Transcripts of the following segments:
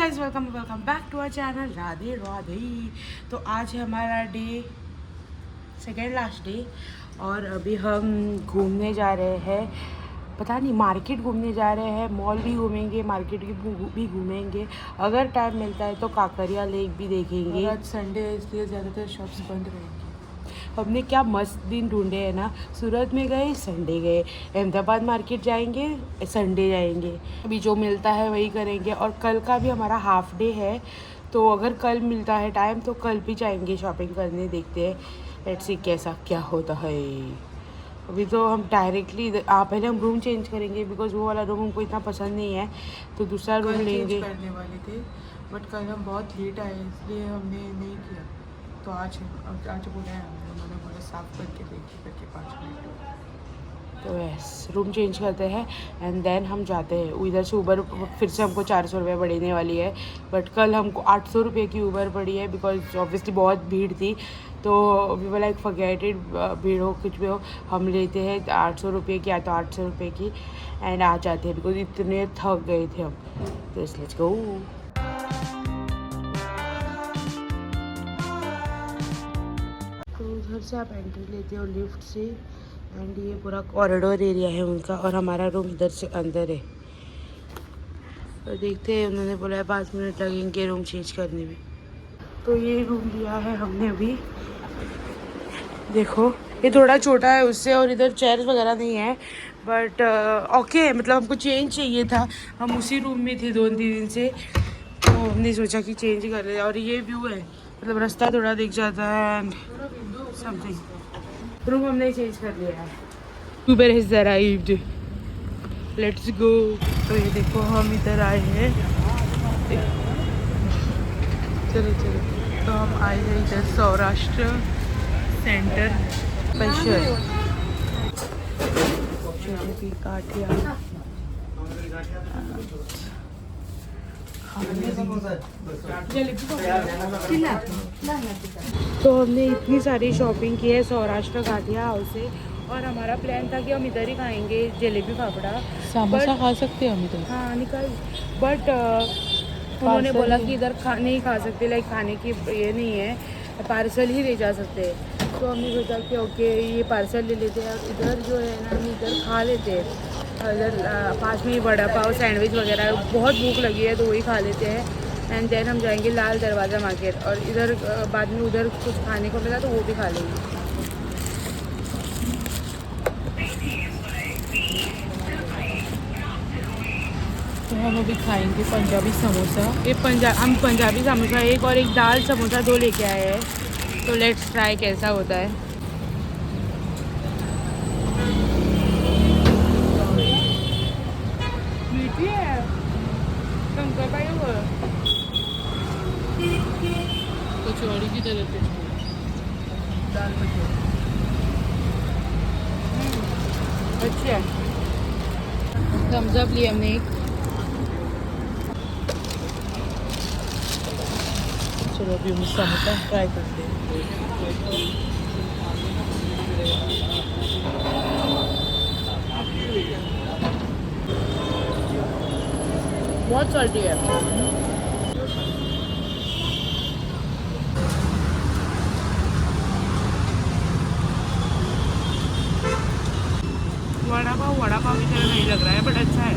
Guys, welcome back to our channel Radhe Radhe. तो आज है हमारा सेकेंड लास्ट डे और अभी हम घूमने जा रहे हैं। पता नहीं, मार्केट घूमने जा रहे हैं, मॉल भी घूमेंगे, मार्केट भी घूमेंगे। अगर टाइम मिलता है तो काकरिया लेक भी देखेंगे। आज संडे है इसलिए ज़्यादातर शॉप्स बंद रहेंगी। हमने क्या मस्त दिन ढूंढे हैं ना। सूरत में गए, संडे गए, अहमदाबाद मार्केट जाएंगे, संडे जाएंगे। अभी जो मिलता है वही करेंगे। और कल का भी हमारा हाफ डे है, तो अगर कल मिलता है टाइम तो कल भी जाएंगे शॉपिंग करने। देखते हैं, लेट्स सी कैसा क्या होता है। अभी तो हम डायरेक्टली पहले हम रूम चेंज करेंगे, बिकॉज वो वाला रूम हमको इतना पसंद नहीं है, तो दूसरा रूम लेंगे। करने वाले थे बट कल हम बहुत लेट आए इसलिए हमने नहीं किया। तो आज बोला है उन्होंने बोला साफ करके देखिए करके 5 मिनट। तो यस, रूम चेंज करते हैं एंड देन हम जाते हैं। उधर से उबर फिर से हमको 400 रुपये बढ़ने वाली है, बट कल हमको 800 रुपये की उबर पड़ी है, बिकॉज ऑब्वियसली बहुत भीड़ थी। तो we were like forget it, भीड़ हो कुछ भी हो, हम लेते हैं 800 रुपये की या तो 800 रुपये की एंड आ जाते हैं, बिकॉज इतने थक गए थे हम। तो इसलिए लेट्स गो। तो उधर से आप एंट्री लेते हो लिफ्ट से एंड ये पूरा कॉरिडोर एरिया है उनका, और हमारा रूम इधर से अंदर है। तो देखते हैं, उन्होंने बोला है 5 मिनट लगेंगे रूम चेंज करने में। तो ये रूम लिया है हमने अभी। देखो, ये थोड़ा छोटा है उससे, और इधर चेयर्स वगैरह नहीं है, बट ओके, मतलब हमको चेंज चाहिए था। हम उसी रूम में थे 2-3 दिन से, तो हमने सोचा कि चेंज कर ले। और ये व्यू है, मतलब रास्ता थोड़ा दिख जाता है एंड समथिंग। रूम हमने चेंज कर लिया है। उबर हैज अराइव्ड, लेट्स गो। तो ये देखो, हम इधर आए हैं। चलो तो हम आए हैं इधर सौराष्ट्र सेंटर स्पेशल जलेबी काठिया। तो हमने इतनी सारी शॉपिंग की है सौराष्ट्र गाठिया हाउस से, और हमारा प्लान था कि हम इधर ही खाएंगे जलेबी फाफड़ा। समोसा खा सकते हैं हम इधर। हाँ, निकल। बट उन्होंने बोला कि इधर नहीं खा सकते, लाइक खाने की ये नहीं है, पार्सल ही ले जा सकते हैं। तो हमने सोचा कि ओके, ये पार्सल ले लेते हैं, और इधर जो है ना, हम इधर खा लेते हैं। इधर पास में ही वड़ा पाव सैंडविच वगैरह, बहुत भूख लगी है तो वही खा लेते हैं। एंड देन हम जाएंगे लाल दरवाज़ा मार्केट, और इधर बाद में उधर कुछ खाने को मिला तो वो भी खा लेंगे। तो हम अभी खाएंगे पंजाबी समोसा। हम पंजाबी समोसा एक और एक दाल समोसा 2 लेके आए हैं। तो लेट्स ट्राई कैसा होता है। मीठी है, कचौड़ी की तरह टेस्ट है। दाल कचौड़ी अच्छी है। थम्स अप लिए हमने एक। चलो अभी हम समोसा ट्राई करते हैं। बहुत सॉल्टी है। वड़ा पाव की तरह नहीं लग रहा है, बट अच्छा है।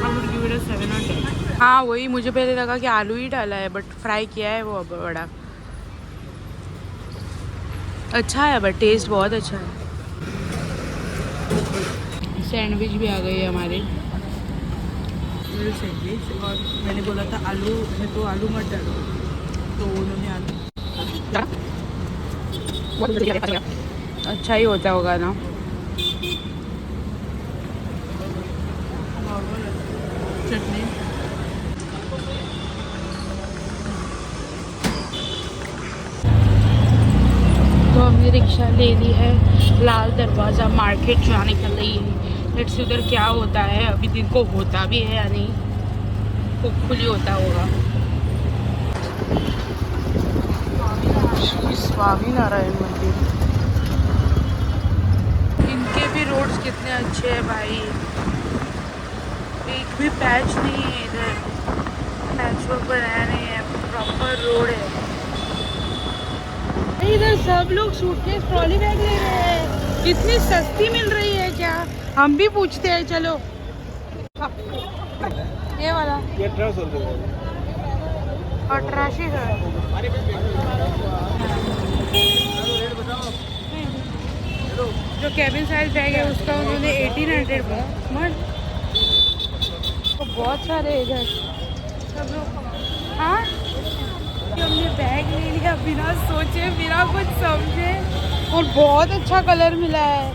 I would give it a 7 और 10। हाँ, वही मुझे पहले लगा कि आलू ही डाला है, बट फ्राई किया है वो वड़ा। अच्छा है, बट टेस्ट बहुत अच्छा है। सैंडविच भी आ गई है हमारे। सैंडविच, और मैंने बोला था आलू है तो आलू मत डालो, तो उन्होंने आलू। अच्छा ही होता होगा ना। नॉर्मल चटनी। तो हमने रिक्शा ले ली है लाल दरवाज़ा मार्केट जाने के लिए। लेट्स उधर क्या होता है, अभी दिन को होता भी है या नहीं, होपफुली होता होगा। श्री स्वामीनारायण मंदिर। इनके भी रोड्स कितने अच्छे हैं भाई, एक भी पैच नहीं है इधर। नेचुरल बनाया नहीं है, प्रॉपर रोड है। इधर सब लोग सूटकेस ट्रॉली बैग ले रहे हैं, इतनी सस्ती मिल रही है क्या? हम भी पूछते हैं, चलो। ये वाला 1800 है। जो कैबिन साइज बैग है उसका उन्होंने 1800 बोला। तो बहुत सारे इधर सब लोग। हाँ, हमने बैग ले लिया बिना सोचे बिना कुछ समझे, और बहुत अच्छा कलर मिला है।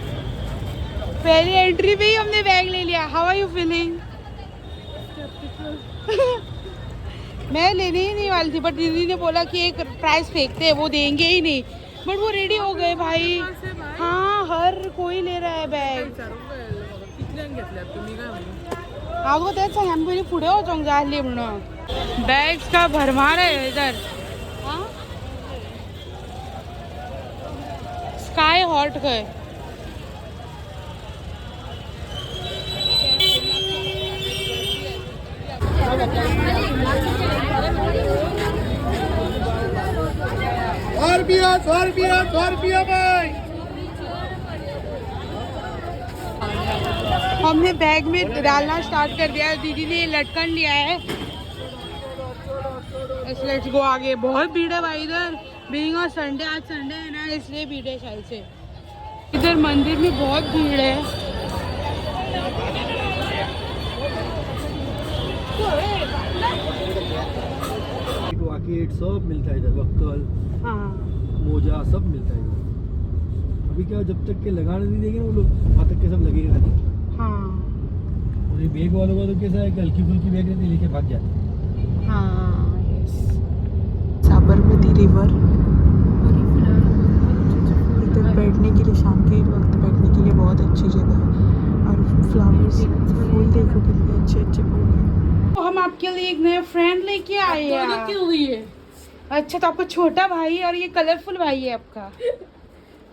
पहली एंट्री पे ही हमने बैग ले लिया। How are you feeling? मैं लेने ही नहीं वाली थी, बट दीदी ने बोला कि एक प्राइस फेंकते हैं, वो देंगे ही नहीं, बट वो रेडी हो गए भाई। हाँ, हर कोई ले रहा है बैग। अगो तेच सांग, आम्ही पहिले पुढे होतो झाली म्हणून बॅग्स का भरमार आहे इधर। हाँ? स्काई हॉट का है। ₹100 भाई। हमने बैग में डालना स्टार्ट कर दिया। दीदी ने लटकन लिया है। लेट्स गो आगे। बहुत भीड़ है भाई इधर, बीइंग ऑन संडे। आज संडे है ना, इसलिए भीड़ है शायद से। इधर मंदिर में बहुत भीड़ है। सब मिलता है इधर, वक्कल, हाँ, मोजा सब मिलता है इधर। अभी क्या, जब तक के लगाने नहीं देंगे ना वो लोग, वहाँ तक के सब लगे रहते। हाँ, और ये बैग वालों का तो कैसा है कि हल्की फुल्की बैग रहती है, लेके भाग जाते हैं। हाँ, यस। साबरमती रिवर, इधर बैठने के लिए, शाम के वक्त बैठने के लिए बहुत अच्छी जगह है। और फ्लावर्स, फूल देखो कितने अच्छे अच्छे फूल हैं। तो हम आपके लिए एक नया फ्रेंड लेके आए हैं। क्यों हुई है? अच्छा, तो आपका छोटा भाई है और ये कलरफुल भाई है आपका।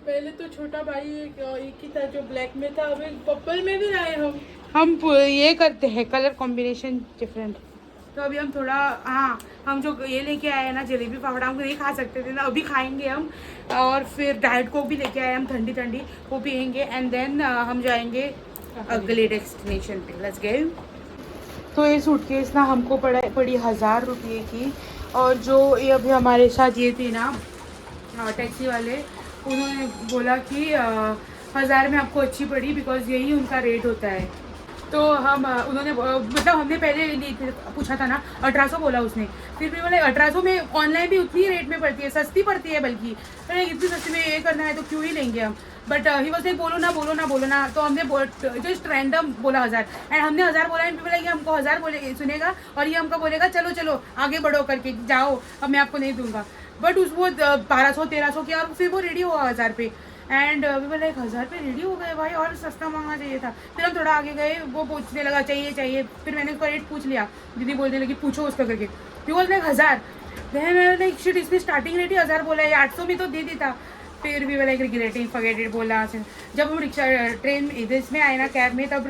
पहले तो छोटा भाई एक ही था जो ब्लैक में था, अभी पर्पल में भी आए हम। हम ये करते हैं कलर कॉम्बिनेशन डिफरेंट। तो अभी हम थोड़ा, हाँ, हम जो ये लेके आए हैं ना जलेबी फाफड़ा, हम नहीं खा सकते थे ना, अभी खाएंगे हम। और फिर डाइट कोक भी लेके आए हम, ठंडी ठंडी, वो पियेंगे। एंड देन हम जाएंगे अगले डेस्टिनेशन पे। Let's go. तो ये सूटकेस ना हमको पड़ी 1000 रुपये की। और जो ये अभी हमारे साथ ये थे ना टैक्सी वाले, उन्होंने बोला कि 1000 में आपको अच्छी पड़ी, बिकॉज यही उनका रेट होता है। तो हम उन्होंने मतलब हमने पहले पूछा था ना, 1800 बोला उसने। फिर भी बोले 1800 में ऑनलाइन भी उतनी रेट में पड़ती है, सस्ती पड़ती है बल्कि। अरे इतनी सस्ती में ये करना है तो क्यों ही लेंगे हम। बट ही वॉज लाइक बोलो ना। तो हमने जस्ट रैंडम बोला 1000, एंड हमने 1000 बोला। एंड बोला कि हमको 1000 बोले सुनेगा और ये हमको बोलेगा चलो आगे बढ़ो करके जाओ, अब मैं आपको नहीं दूंगा। बट उसको 1200-1300 किया और फिर वो रेडी हुआ 1000 पे। एंड अभी बोला 1000 पे रेडी हो गए भाई, और सस्ता मांगना चाहिए था। फिर हम थोड़ा आगे गए, वो पूछने लगा चाहिए। फिर मैंने उसका रेट पूछ लिया, दीदी बोलने लगी पूछो उसका करके। फिर बोल लाइक 1000। देन लाइक शिट, इसने स्टार्टिंग रेट ही 1000 बोला है, 800 में तो दे देता। फिर भी लाइक रिग्रेटिंग फॉरगेट बोला। जब हम रिक्शा ट्रेन इसमें आए ना कैब में, तब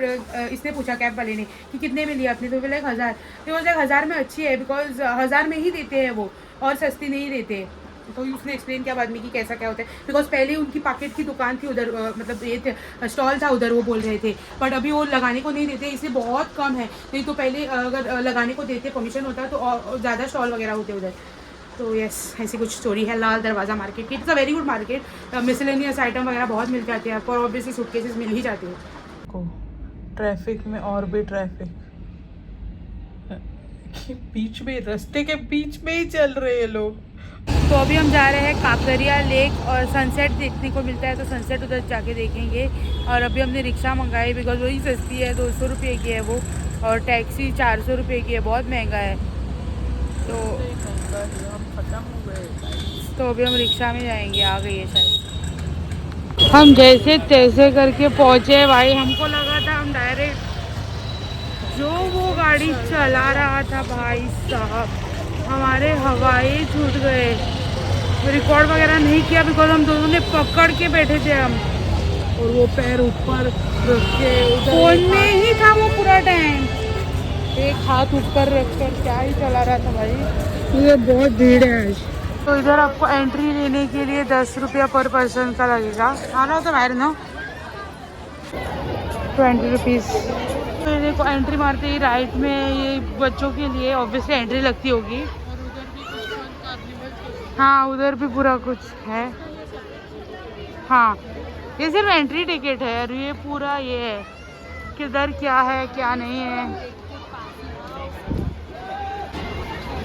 इसने पूछा कैब वाले ने कि कितने में लिया आपने, तो बोला 1000। फिर बोला 1000 में अच्छी है, बिकॉज 1000 में ही देते हैं वो, और सस्ती नहीं देते। तो उसने एक्सप्लेन किया बाद में कि कैसा क्या होता है, बिकॉज पहले उनकी पैकेट की दुकान थी उधर, मतलब ये स्टॉल था उधर, वो बोल रहे थे। बट अभी वो लगाने को नहीं देते, इसलिए बहुत कम है। नहीं तो पहले अगर लगाने को देते, परमिशन होता तो ज़्यादा स्टॉल वगैरह होते उधर। तो यस, ऐसी कुछ स्टोरी है लाल दरवाज़ा मार्केट की। It's a very good market, miscellaneous item वगैरह बहुत मिल जाते हैं आपको, और ऑब्वियसली सूटकेसेस मिल ही जाते हैं। ट्रैफिक में और भी ट्रैफिक, बीच में, रास्ते के बीच में ही चल रहे हैं लोग। तो अभी हम जा रहे हैं काकरिया लेक, और सनसेट देखने को मिलता है, तो सनसेट उधर जाके देखेंगे। और अभी हमने रिक्शा मंगाई, बिकॉज वही सस्ती है, 200 रुपये की है वो, और टैक्सी 400 रुपये की है, बहुत महंगा है। तो हम खत्म हो गए, तो अभी हम रिक्शा में जाएंगे, आ गई है शायद। हम जैसे तैसे करके पहुँचे भाई, हमको लगा था हम डायरेक्ट, जो वो गाड़ी चला रहा था भाई साहब, हमारे हवाई छूट गए। रिकॉर्ड वगैरह नहीं किया, बिकॉज हम दोनों ने पकड़ के बैठे थे हम, और वो पैर ऊपर रख के फोन में ही था वो पूरा टाइम। एक हाथ ऊपर रखकर क्या ही चला रहा था भाई। ये बहुत भीड़ है आज। तो इधर आपको एंट्री लेने के लिए 10 रुपया पर पर्सन का लगेगा। खाना तो बाहर ना 20 रुपीज़। तो ये देखो एंट्री मारते ही राइट में ये बच्चों के लिए ऑब्वियसली एंट्री लगती होगी। हाँ उधर भी पूरा कुछ है। हाँ ये सिर्फ एंट्री टिकट है और ये पूरा ये है किधर क्या है क्या नहीं है।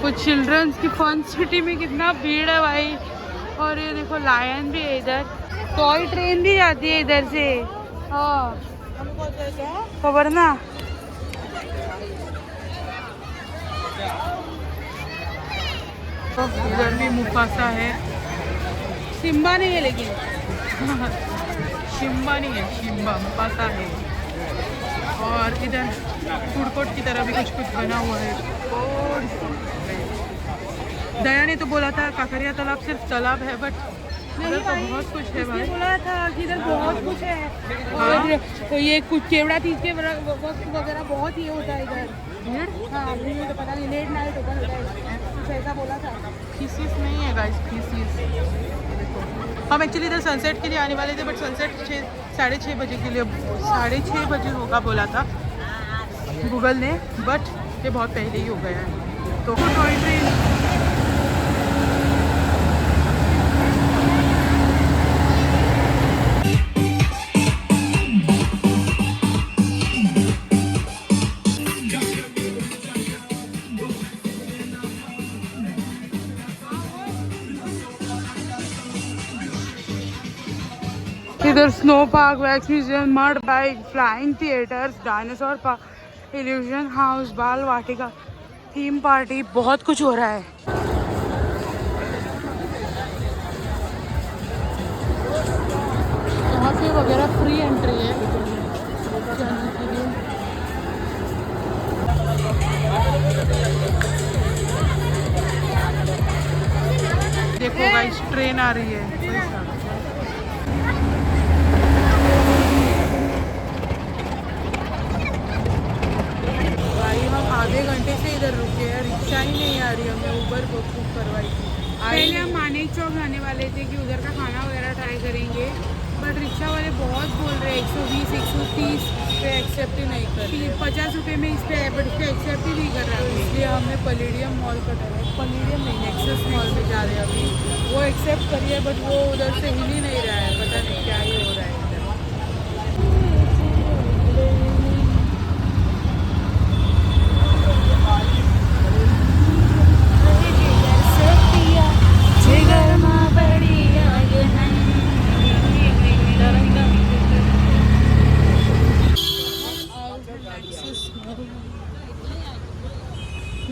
कुछ चिल्ड्रंस की फन सिटी में कितना भीड़ है भाई। और ये देखो लायन भी है इधर। टॉय ट्रेन भी जाती है इधर से। हाँ खबर ना। इधर भी मुफासा है। सिम्बा नहीं है लेकिन शिम्बा नहीं है शिम्बा मुफासा है। और इधर फूड कोर्ट की तरह भी कुछ बना हुआ है। और दया ने तो बोला था काकरिया तालाब सिर्फ तालाब है बट इधर तो बहुत कुछ है भाई। बोला था कि इधर बहुत कुछ है। और तो ये कुछ केवड़ा तीज के वक्त वगैरह बहुत ये होता है इधर भीड़। हाँ भीड़ तो पता नहीं लेट नाइट ओपन होता है कुछ ऐसा बोला था। फीसिस नहीं है गाइस फीसिस। हम एक्चुअली इधर सनसेट के लिए आने वाले थे बट सनसेट 6:30 बजे के लिए 6:30 बजे होगा बोला था गूगल ने बट ये बहुत पहले ही हो गया है। तो टॉय ट्रेन इधर snow park, wax museum, mud bike, flying theatres, dinosaur park, illusion house, बाल वाटिका, थीम पार्टी, बहुत कुछ हो रहा है। यहाँ पे वगैरह फ्री एंट्री है जाने के लिए। देखो गाइस ट्रेन आ रही है। भाई हम आधे घंटे से इधर रुके हैं रिक्शा ही नहीं आ रही। हमने ऊबर बुक करवाई थी। पहले हम मानेक चौक जाने वाले थे कि उधर का खाना वगैरह ट्राई करेंगे बट रिक्शा वाले बहुत बोल रहे हैं 120 130 पे एक्सेप्ट ही नहीं कर रहे। 50 रुपये में इस पे है बट इस पे एक्सेप्ट ही नहीं कर रहा है। इसलिए हमने पैलेडियम मॉल का पैलेडियम नहीं नेक्सस मॉल में जा रहे हैं अभी। वो एक्सेप्ट करिए बट वो उधर से हिल ही नहीं रहा है। पता नहीं क्या ही हो रहा है इधर।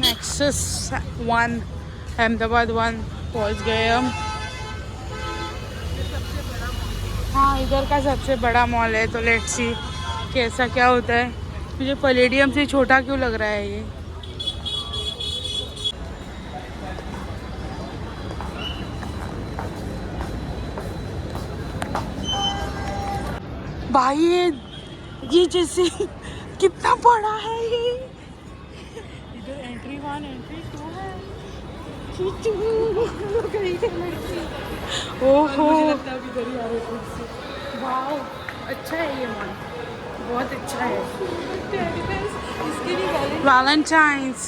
नेक्सस 1 अहमदाबाद 1 पहुंच गए हम। हाँ इधर का सबसे बड़ा मॉल है तो लेट्स सी कैसा क्या होता है। मुझे पैलेडियम से छोटा क्यों लग रहा है ये। भाई ये जैसे कितना बड़ा है ये। इधर एंट्री 1 एंट्री 2 है। ओहो वाह अच्छा है ये मॉल बहुत अच्छा है। वैलेंटाइंस